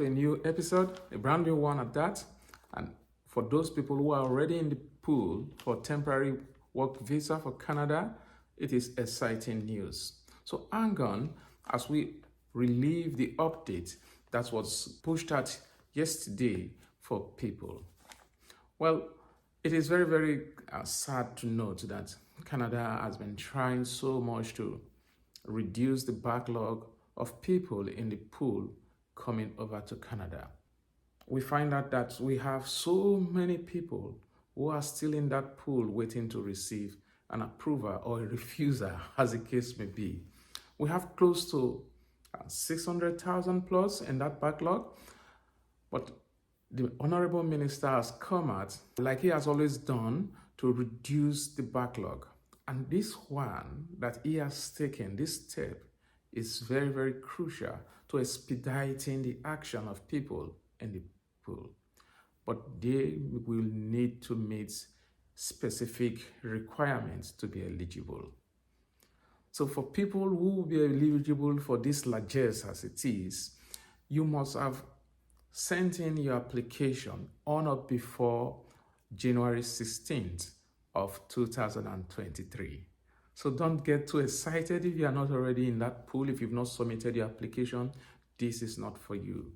A new episode, a brand new one at that. And for those people who are already in the pool for temporary work visa for Canada, it is exciting news. So hang on as we relieve the update that was pushed out yesterday for people. Well, it is very, very sad to note that Canada has been trying so much to reduce the backlog of people in the pool coming over to Canada. We find out that we have so many people who are still in that pool waiting to receive an approval or a refusal, as the case may be. We have close to 600,000 plus in that backlog, but the Honorable Minister has come out, like he has always done, to reduce the backlog. And this one that he has taken, this step, is very, very crucial to expediting the action of people in the pool. But they will need to meet specific requirements to be eligible. So for people who will be eligible for this largesse as it is, you must have sent in your application on or before January 16th of 2023. So don't get too excited if you are not already in that pool. If you've not submitted your application, this is not for you.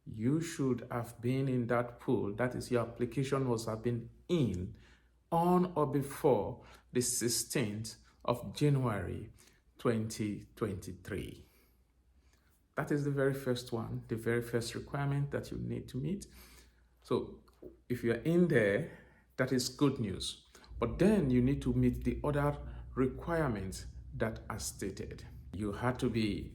You should have been in that pool. That is, your application must have been in on or before the 16th of January 2023. That is the very first one, the very first requirement that you need to meet. So if you're in there, that is good news. But then you need to meet the other requirements that are stated. You had to be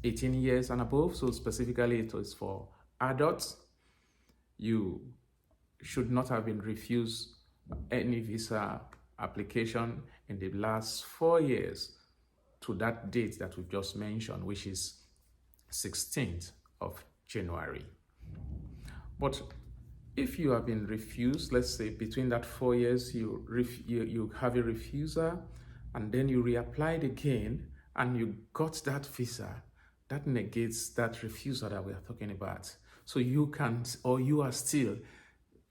18 years and above, so specifically it was for adults. You should not have been refused any visa application in the last 4 years to that date that we've just mentioned, which is 16th of January. But if you have been refused, let's say between that 4 years, you have a refusal, and then you reapplied again, and you got that visa, that negates that refusal that we are talking about. So you can, or you are still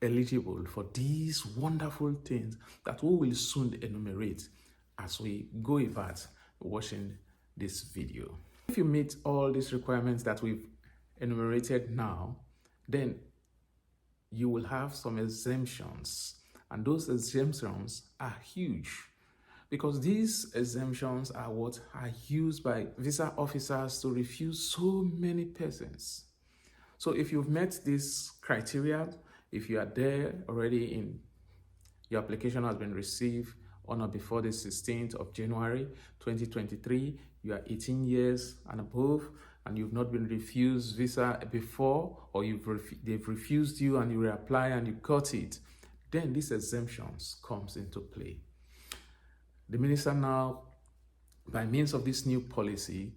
eligible for these wonderful things that we will soon enumerate as we go about watching this video. If you meet all these requirements that we've enumerated now, then you will have some exemptions, and those exemptions are huge because these exemptions are what are used by visa officers to refuse so many persons. So if you've met these criteria, if you are there already in your application has been received on or before the 16th of January 2023, you are 18 years and above, and you've not been refused visa before, or they've refused you and you reapply and you got it, then these exemptions comes into play. The minister now, by means of this new policy,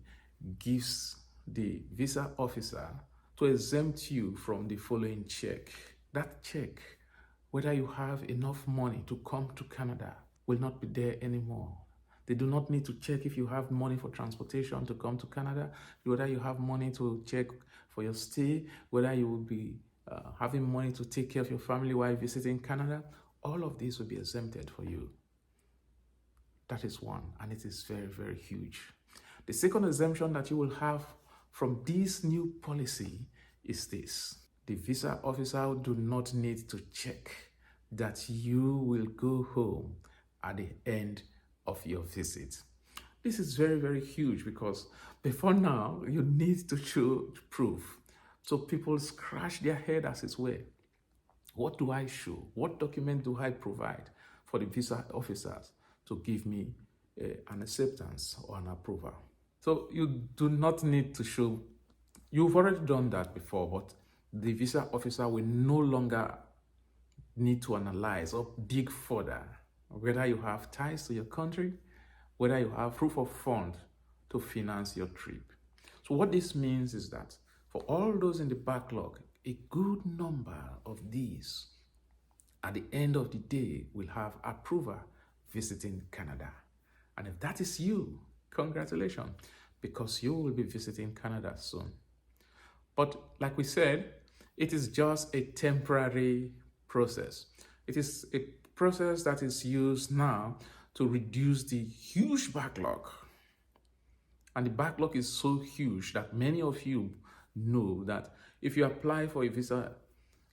gives the visa officer to exempt you from the following check. That check, whether you have enough money to come to Canada, will not be there anymore. They do not need to check if you have money for transportation to come to Canada, whether you have money to check for your stay, whether you will be having money to take care of your family while visiting Canada. All of these will be exempted for you. That is one, and it is very, very huge. The second exemption that you will have from this new policy is this. The visa officer do not need to check that you will go home at the end of your visit. This is very, very huge because before now, you need to show proof. So people scratch their head as it were. What do I show? What document do I provide for the visa officers to give me an acceptance or an approval? So you do not need to show, you've already done that before, but the visa officer will no longer need to analyze or dig further whether you have ties to your country, whether you have proof of fund to finance your trip. So what this means is that for all those in the backlog, a good number of these at the end of the day will have approval visiting Canada. And if that is you, congratulations, because you will be visiting Canada soon. But like we said, it is just a temporary process. It is a process that is used now to reduce the huge backlog. And the backlog is so huge that many of you know that if you apply for a visa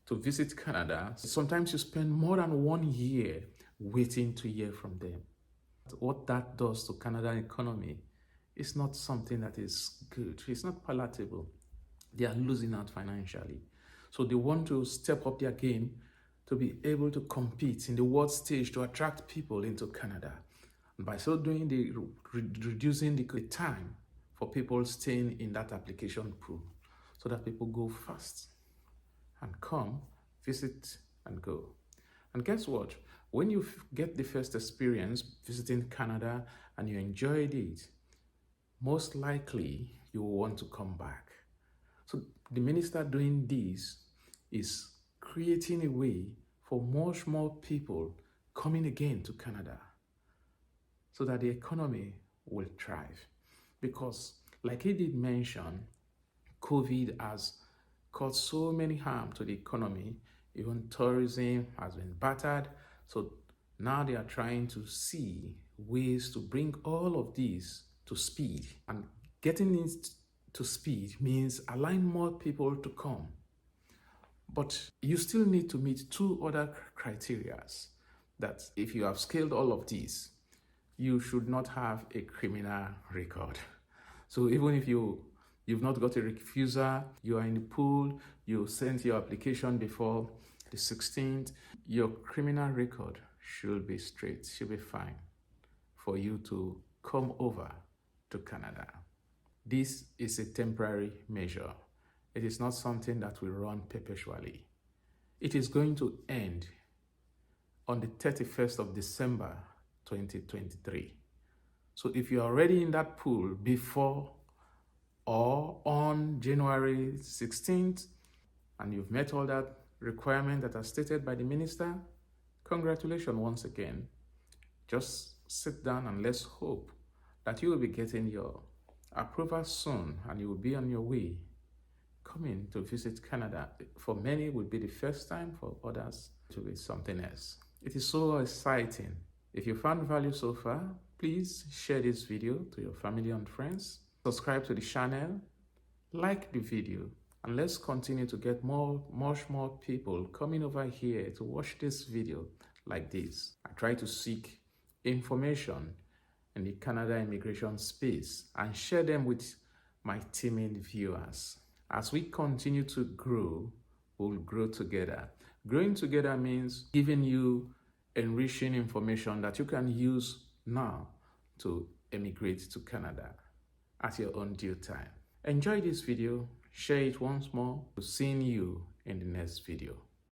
to visit Canada, sometimes you spend more than 1 year waiting to hear from them. What that does to Canadian economy is not something that is good. It's not palatable. They are losing out financially. So they want to step up their game to be able to compete in the world stage to attract people into Canada. And by so doing, they reducing the time for people staying in that application pool so that people go fast and come, visit, and go. And guess what? When you get the first experience visiting Canada and you enjoyed it, most likely you will want to come back. So the minister doing this is creating a way for much more people coming again to Canada so that the economy will thrive. Because like he did mention, COVID has caused so many harm to the economy. Even tourism has been battered. So now they are trying to see ways to bring all of these to speed. And getting it to speed means allowing more people to come. But you still need to meet two other criteria. That if you have scaled all of these, you should not have a criminal record. So even if you've not got a refusal, you are in the pool, you sent your application before the 16th, your criminal record should be straight, should be fine for you to come over to Canada. This is a temporary measure. It is not something that will run perpetually. It is going to end on the 31st of December 2023. So if you're already in that pool before or on January 16th and you've met all that requirement that are stated by the minister, congratulations once again. Just sit down and let's hope that you will be getting your approval soon and you will be on your way coming to visit Canada. For many, it will be the first time. For others, it will be something else. It is so exciting. If you found value so far, please share this video to your family and friends. Subscribe to the channel, like the video, and let's continue to get much more people coming over here to watch this video like this. I try to seek information in the Canada immigration space and share them with my teaming viewers. As we continue to grow, we'll grow together. Growing together means giving you enriching information that you can use now to emigrate to Canada at your own due time. Enjoy this video, share it once more. Seeing you in the next video.